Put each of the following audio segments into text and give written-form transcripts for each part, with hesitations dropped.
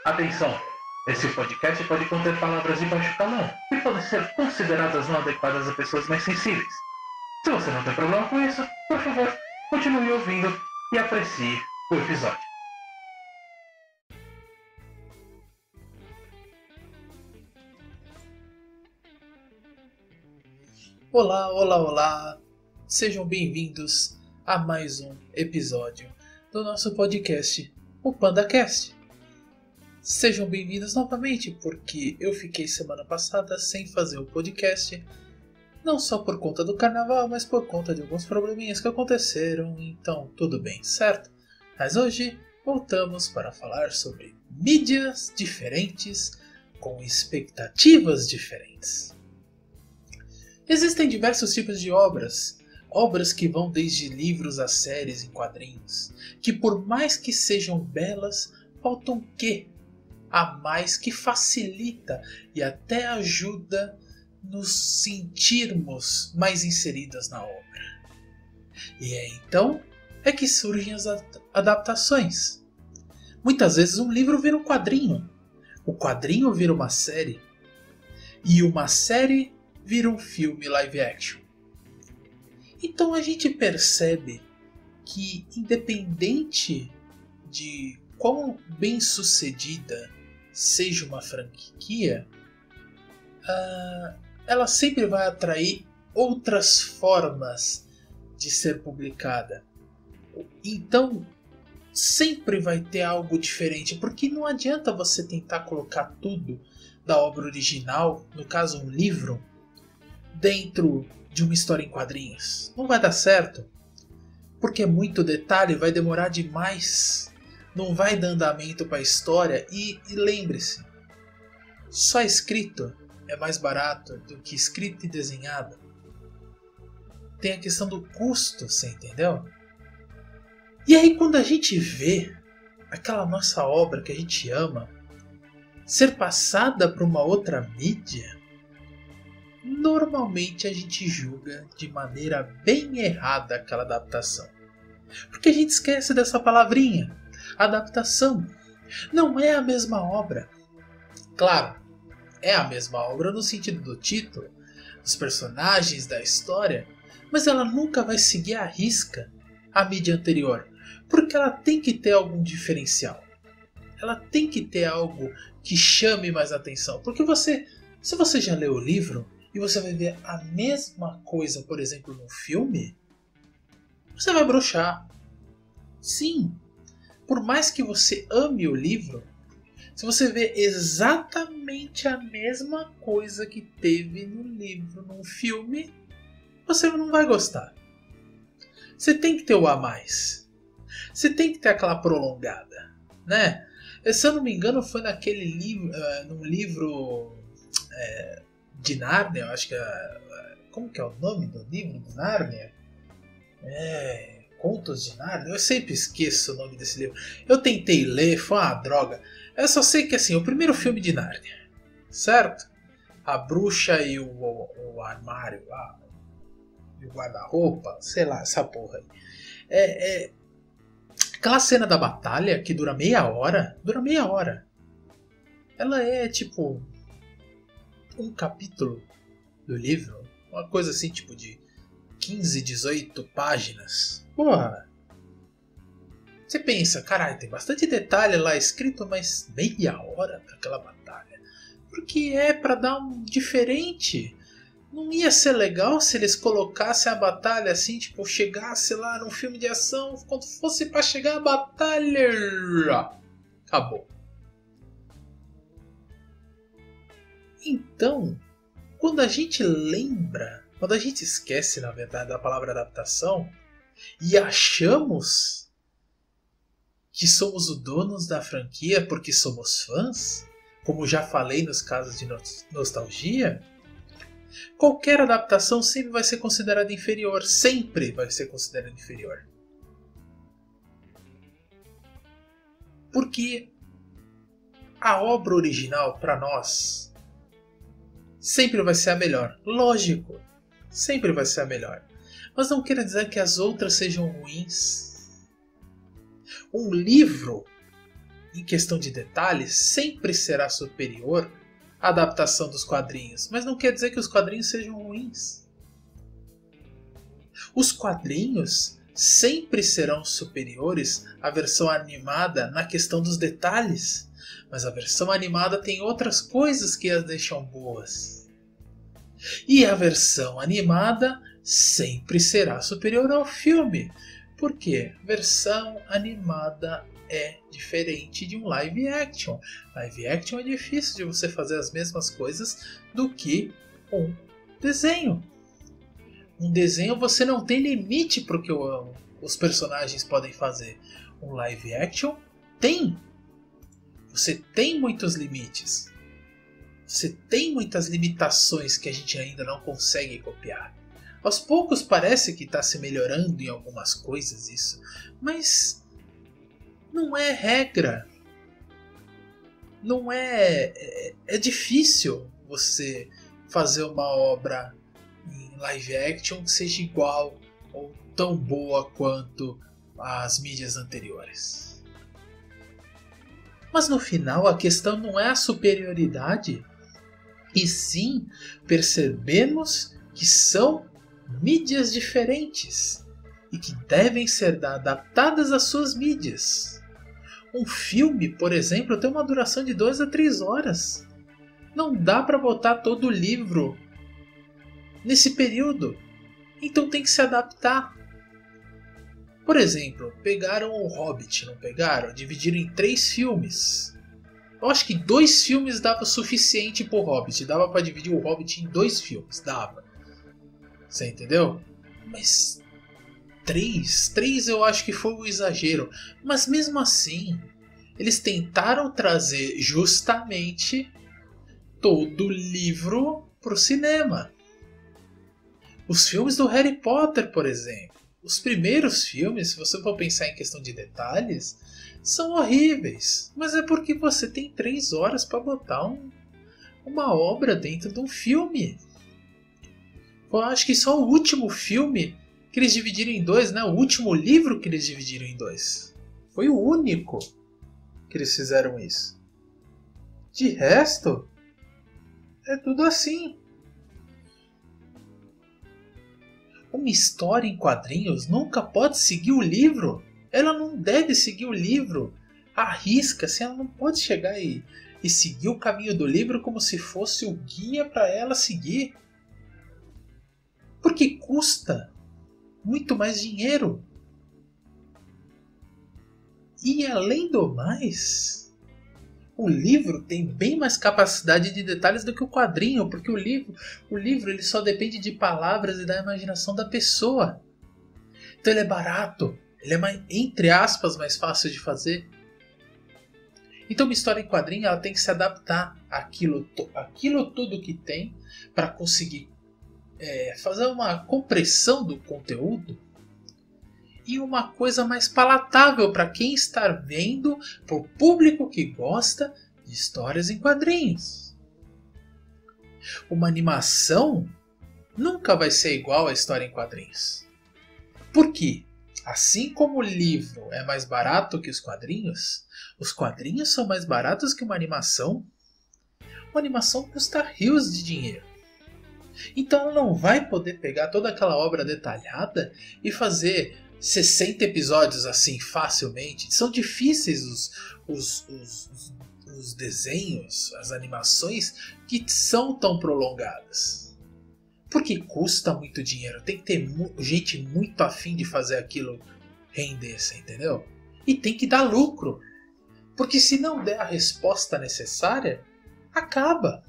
Atenção! Esse podcast pode conter palavras de baixo calão e podem ser consideradas não adequadas a pessoas mais sensíveis. Se você não tem problema com isso, por favor, continue ouvindo e aprecie o episódio. Olá, olá, olá! Sejam bem-vindos a mais um episódio do nosso podcast, o PandaCast. Sejam bem-vindos novamente, porque eu fiquei semana passada sem fazer o podcast, não só por conta do carnaval, mas por conta de alguns probleminhas que aconteceram, então tudo bem, certo? Mas hoje voltamos para falar sobre mídias diferentes com expectativas diferentes. Existem diversos tipos de obras que vão desde livros a séries em quadrinhos, que por mais que sejam belas, faltam um quê a mais que facilita e até ajuda nos sentirmos mais inseridas na obra. E então é que surgem as adaptações. Muitas vezes um livro vira um quadrinho, o quadrinho vira uma série, e uma série vira um filme live action. Então a gente percebe que, independente de quão bem sucedida seja uma franquia, ela sempre vai atrair outras formas de ser publicada. Então sempre vai ter algo diferente, porque não adianta você tentar colocar tudo da obra original, no caso um livro, dentro de uma história em quadrinhos. Não vai dar certo, porque é muito detalhe, vai demorar demais, não vai dar andamento para a história. E lembre-se, só escrito é mais barato do que escrito e desenhado. Tem a questão do custo, você entendeu? E aí quando a gente vê aquela nossa obra que a gente ama ser passada para uma outra mídia, normalmente a gente julga de maneira bem errada aquela adaptação. Porque a gente esquece dessa palavrinha, adaptação. Não é a mesma obra. Claro, é a mesma obra no sentido do título, dos personagens, da história, mas ela nunca vai seguir à risca a mídia anterior, porque ela tem que ter algum diferencial. Ela tem que ter algo que chame mais atenção. Porque se você já leu o livro e você vai ver a mesma coisa, por exemplo, no filme, você vai broxar. Sim, por mais que você ame o livro, se você vê exatamente a mesma coisa que teve no livro, no filme, você não vai gostar. Você tem que ter o a mais. Você tem que ter aquela prolongada, né? Se eu não me engano, foi naquele livro, num livro de Nárnia, eu acho que como que é o nome do livro de Nárnia? Contos de Nárnia? Eu sempre esqueço o nome desse livro. Eu tentei ler, foi uma droga. Eu só sei que assim, o primeiro filme de Nárnia, certo? A bruxa e o armário lá, e o guarda-roupa, sei lá, essa porra aí. Aquela cena da batalha que dura meia hora, ela é tipo um capítulo do livro, uma coisa assim tipo de 15, 18 páginas. Porra! Você pensa, caralho, tem bastante detalhe lá escrito, mas meia hora pra aquela batalha. Porque é pra dar um diferente. Não ia ser legal se eles colocassem a batalha assim, tipo, chegasse lá num filme de ação, quando fosse pra chegar a batalha, acabou. Então, quando a gente esquece, na verdade, da palavra adaptação e achamos que somos os donos da franquia porque somos fãs, como já falei nos casos de nostalgia, qualquer adaptação sempre vai ser considerada inferior. Sempre vai ser considerada inferior. Porque a obra original, para nós, sempre vai ser a melhor. Lógico, sempre vai ser a melhor. Mas não quer dizer que as outras sejam ruins. Um livro em questão de detalhes, sempre será superior à adaptação dos quadrinhos. Mas não quer dizer que os quadrinhos sejam ruins. Os quadrinhos sempre serão superiores à versão animada na questão dos detalhes. Mas a versão animada tem outras coisas que as deixam boas. E a versão animada sempre será superior ao filme. Por quê? A versão animada é diferente de um live action. Live action é difícil de você fazer as mesmas coisas do que um desenho. Um desenho você não tem limite para o que os personagens podem fazer. Um live action tem. Você tem muitos limites. Você tem muitas limitações que a gente ainda não consegue copiar. Aos poucos parece que está se melhorando em algumas coisas isso, mas não é regra. Não é... É difícil você fazer uma obra em live action que seja igual ou tão boa quanto as mídias anteriores. Mas no final a questão não é a superioridade, e sim percebemos que são mídias diferentes e que devem ser adaptadas às suas mídias. Um filme, por exemplo, tem uma duração de 2 a 3 horas. Não dá para botar todo o livro nesse período. Então tem que se adaptar. Por exemplo, pegaram o Hobbit, não pegaram? Dividiram em 3 filmes. Eu acho que 2 filmes dava o suficiente pro Hobbit. Dava para dividir o Hobbit em 2 filmes. Dava. Você entendeu? Mas 3 eu acho que foi um exagero. Mas mesmo assim, eles tentaram trazer justamente todo o livro pro cinema. Os filmes do Harry Potter, por exemplo. Os primeiros filmes, se você for pensar em questão de detalhes, são horríveis. Mas é porque você tem 3 horas para botar uma obra dentro de um filme. Eu acho que só o último filme que eles dividiram em 2, né? O último livro que eles dividiram em 2. Foi o único que eles fizeram isso. De resto, é tudo assim. Uma história em quadrinhos nunca pode seguir o livro. Ela não deve seguir o livro. Arrisca, assim, ela não pode chegar e seguir o caminho do livro como se fosse o guia para ela seguir. Porque custa muito mais dinheiro. E além do mais, o livro tem bem mais capacidade de detalhes do que o quadrinho, porque o livro ele só depende de palavras e da imaginação da pessoa. Então ele é barato, ele é mais, entre aspas, mais fácil de fazer. Então uma história em quadrinho ela tem que se adaptar àquilo tudo que tem para conseguir fazer uma compressão do conteúdo e uma coisa mais palatável para quem está vendo, para o público que gosta de histórias em quadrinhos. Uma animação nunca vai ser igual à história em quadrinhos. Por quê? Assim como o livro é mais barato que os quadrinhos são mais baratos que uma animação. Uma animação custa rios de dinheiro. Então ela não vai poder pegar toda aquela obra detalhada e fazer 60 episódios assim facilmente. São difíceis os desenhos, as animações que são tão prolongadas. Porque custa muito dinheiro. Tem que ter gente muito afim de fazer aquilo render, você entendeu? E tem que dar lucro. Porque se não der a resposta necessária, acaba.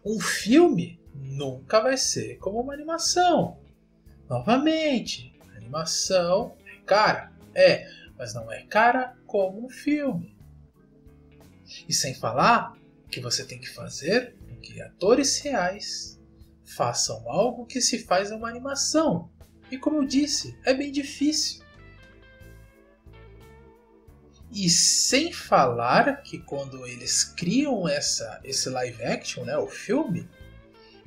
Um filme nunca vai ser como uma animação. Novamente, a animação é cara. Mas não é cara como um filme. E sem falar que você tem que fazer com que atores reais façam algo que se faz em uma animação. E como eu disse, é bem difícil. E sem falar que quando eles criam esse live action, né, o filme,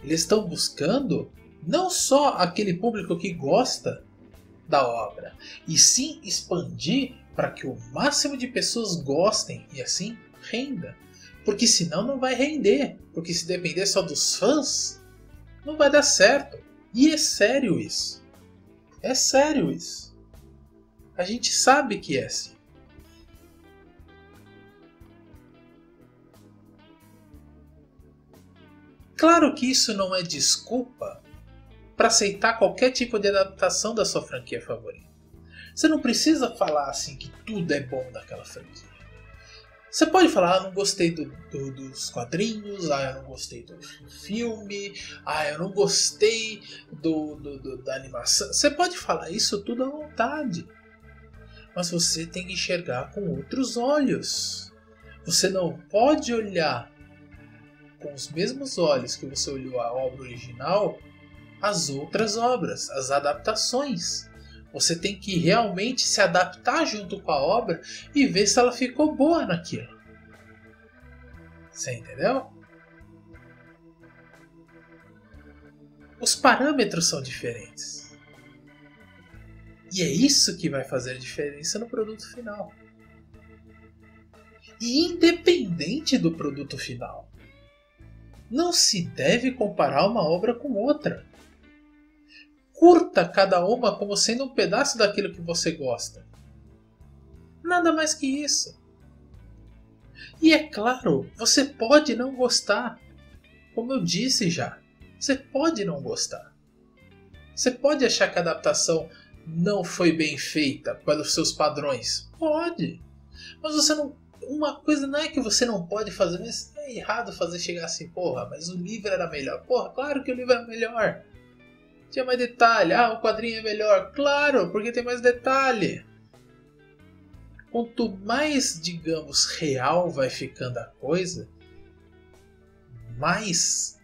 eles estão buscando não só aquele público que gosta da obra, e sim expandir para que o máximo de pessoas gostem e assim renda. Porque senão não vai render. Porque se depender só dos fãs, não vai dar certo. E é sério isso. É sério isso. A gente sabe que é assim. Claro que isso não é desculpa para aceitar qualquer tipo de adaptação da sua franquia favorita. Você não precisa falar assim que tudo é bom daquela franquia. Você pode falar, não gostei dos quadrinhos, eu não gostei do filme, eu não gostei da animação. Você pode falar isso tudo à vontade. Mas você tem que enxergar com outros olhos. Você não pode olhar com os mesmos olhos que você olhou a obra original as outras obras, as adaptações. Você tem que realmente se adaptar junto com a obra e ver se ela ficou boa naquilo. Você entendeu? Os parâmetros são diferentes. E é isso que vai fazer a diferença no produto final. E independente do produto final, não se deve comparar uma obra com outra. Curta cada uma como sendo um pedaço daquilo que você gosta. Nada mais que isso. E é claro, você pode não gostar. Como eu disse já, você pode não gostar. Você pode achar que a adaptação não foi bem feita pelos seus padrões. Pode. Mas você não... Uma coisa não é que você não pode fazer, mas é errado fazer chegar assim, porra, mas o livro era melhor. Porra, claro que o livro era melhor. Tinha mais detalhe. O quadrinho é melhor. Claro, porque tem mais detalhe. Quanto mais, digamos, real vai ficando a coisa, mais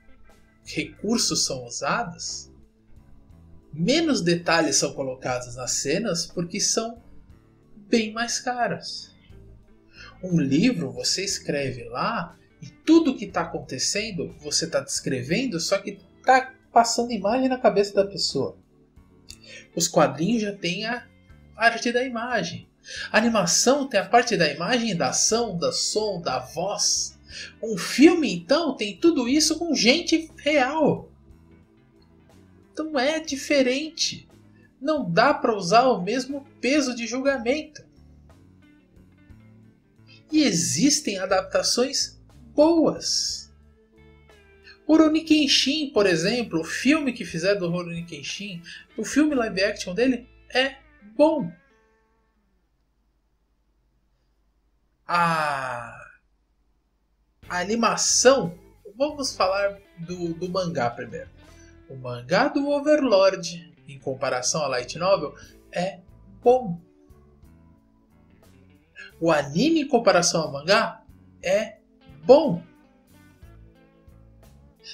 recursos são usados, menos detalhes são colocados nas cenas porque são bem mais caros. Um livro você escreve lá e tudo que está acontecendo você está descrevendo, só que está passando imagem na cabeça da pessoa. Os quadrinhos já têm a arte da imagem. A animação tem a parte da imagem, da ação, da som, da voz. Um filme, então, tem tudo isso com gente real. Então é diferente. Não dá para usar o mesmo peso de julgamento. E existem adaptações boas. Rurouni Kenshin, por exemplo, o filme que fizeram do Rurouni Kenshin, o filme live action dele é bom. A animação, vamos falar do mangá primeiro. O mangá do Overlord, em comparação à light novel, é bom. O anime em comparação ao mangá é bom.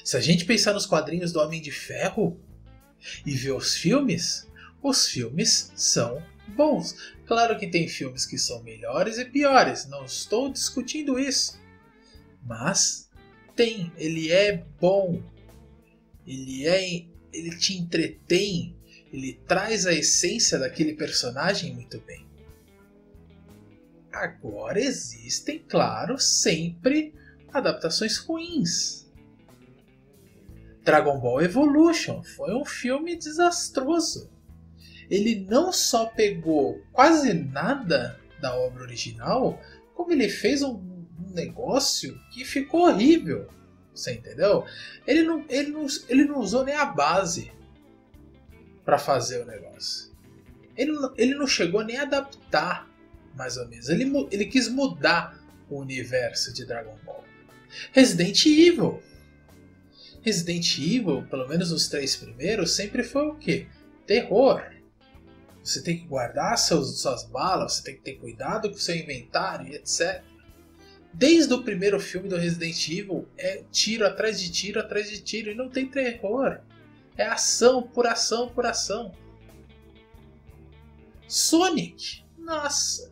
Se a gente pensar nos quadrinhos do Homem de Ferro e ver os filmes são bons. Claro que tem filmes que são melhores e piores, não estou discutindo isso. Mas ele é bom. Ele te entretém, ele traz a essência daquele personagem muito bem. Agora existem, claro, sempre adaptações ruins. Dragon Ball Evolution foi um filme desastroso. Ele não só pegou quase nada da obra original, como ele fez um negócio que ficou horrível. Você entendeu? Ele não usou nem a base para fazer o negócio. Ele não chegou nem a adaptar, mais ou menos. Ele quis mudar o universo de Dragon Ball. Resident Evil, pelo menos os 3 primeiros, sempre foi o quê? Terror. Você tem que guardar suas balas, você tem que ter cuidado com o seu inventário, etc. Desde o primeiro filme do Resident Evil é tiro atrás de tiro atrás de tiro e não tem terror. É ação por ação por ação. Sonic, nossa.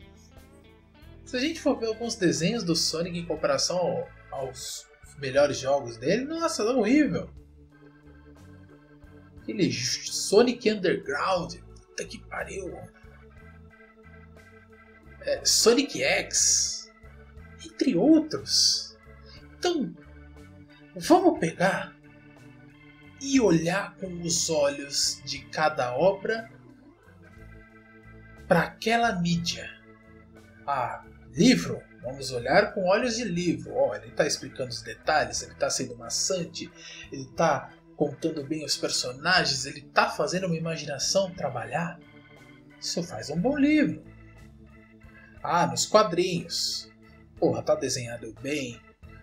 Se a gente for ver alguns desenhos do Sonic em comparação aos melhores jogos dele, nossa, é horrível. Aquele Sonic Underground, puta que pariu. Sonic X, entre outros. Então, vamos pegar e olhar com os olhos de cada obra para aquela mídia. Livro, vamos olhar com olhos de livro. Ele está explicando os detalhes, ele está sendo maçante, ele está contando bem os personagens, ele está fazendo uma imaginação trabalhar. Isso faz um bom livro. Nos quadrinhos, tá desenhado bem,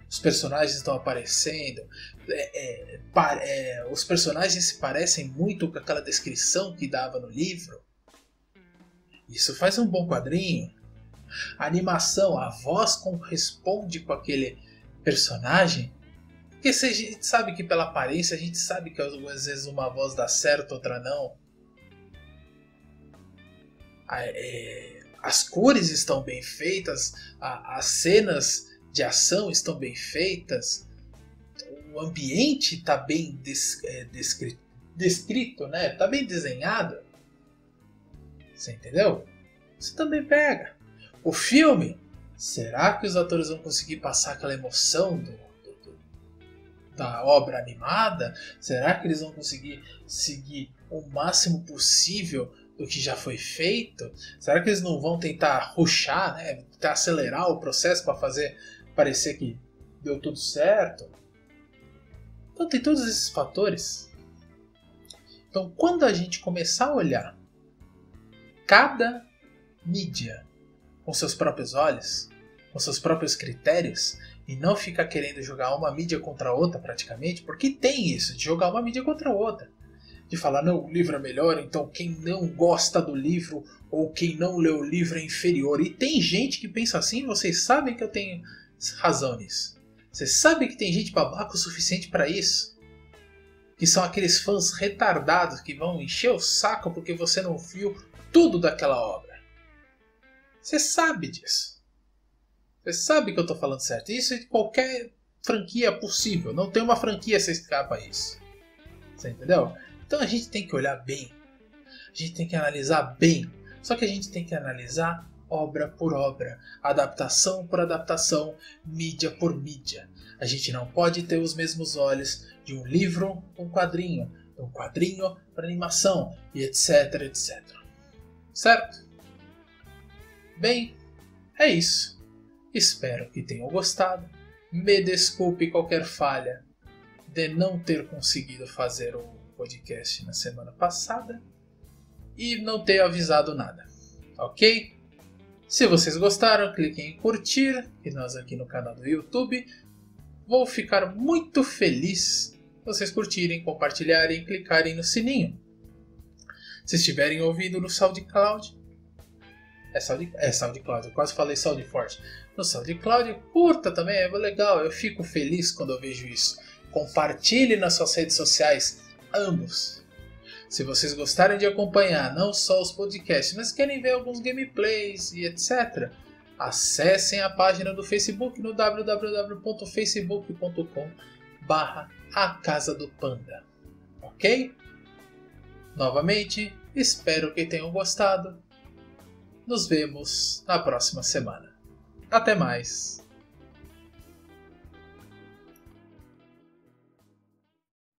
os personagens estão aparecendo, os personagens se parecem muito com aquela descrição que dava no livro. Isso faz um bom quadrinho. A animação, a voz corresponde com aquele personagem. Porque a gente sabe que pela aparência, a gente sabe que às vezes uma voz dá certo, outra não. As cores estão bem feitas, as cenas de ação estão bem feitas, o ambiente está bem descrito, né? Está bem desenhado. Você entendeu? Você também pega. O filme, será que os atores vão conseguir passar aquela emoção da obra animada? Será que eles vão conseguir seguir o máximo possível do que já foi feito? Será que eles não vão tentar rushar, né? Tentar acelerar o processo para fazer parecer que deu tudo certo? Então tem todos esses fatores. Então quando a gente começar a olhar cada mídia com seus próprios olhos, com seus próprios critérios, e não ficar querendo jogar uma mídia contra a outra praticamente, porque tem isso, de jogar uma mídia contra a outra. De falar, não, o livro é melhor, então quem não gosta do livro ou quem não lê o livro é inferior. E tem gente que pensa assim, vocês sabem que eu tenho razão nisso. Vocês sabem que tem gente babaca o suficiente para isso. Que são aqueles fãs retardados que vão encher o saco porque você não viu tudo daquela obra. Você sabe disso. Você sabe que eu estou falando certo. Isso de qualquer franquia possível. Não tem uma franquia que escapa a isso. Você entendeu? Então a gente tem que olhar bem. A gente tem que analisar bem. Só que a gente tem que analisar obra por obra. Adaptação por adaptação. Mídia por mídia. A gente não pode ter os mesmos olhos de um livro para um quadrinho. De um quadrinho para animação. E etc, etc. Certo? Bem, é isso. Espero que tenham gostado. Me desculpe qualquer falha de não ter conseguido fazer o podcast na semana passada e não ter avisado nada, ok? Se vocês gostaram, cliquem em curtir, e nós aqui no canal do YouTube. Vou ficar muito feliz se vocês curtirem, compartilharem e clicarem no sininho. Se estiverem ouvindo no SoundCloud, SoundCloud, eu quase falei SoundForce. No SoundCloud, curta também, é legal, eu fico feliz quando eu vejo isso. Compartilhe nas suas redes sociais, ambos. Se vocês gostarem de acompanhar não só os podcasts, mas querem ver alguns gameplays e etc., acessem a página do Facebook no www.facebook.com/acasadopanda. Ok? Novamente, espero que tenham gostado. Nos vemos na próxima semana. Até mais!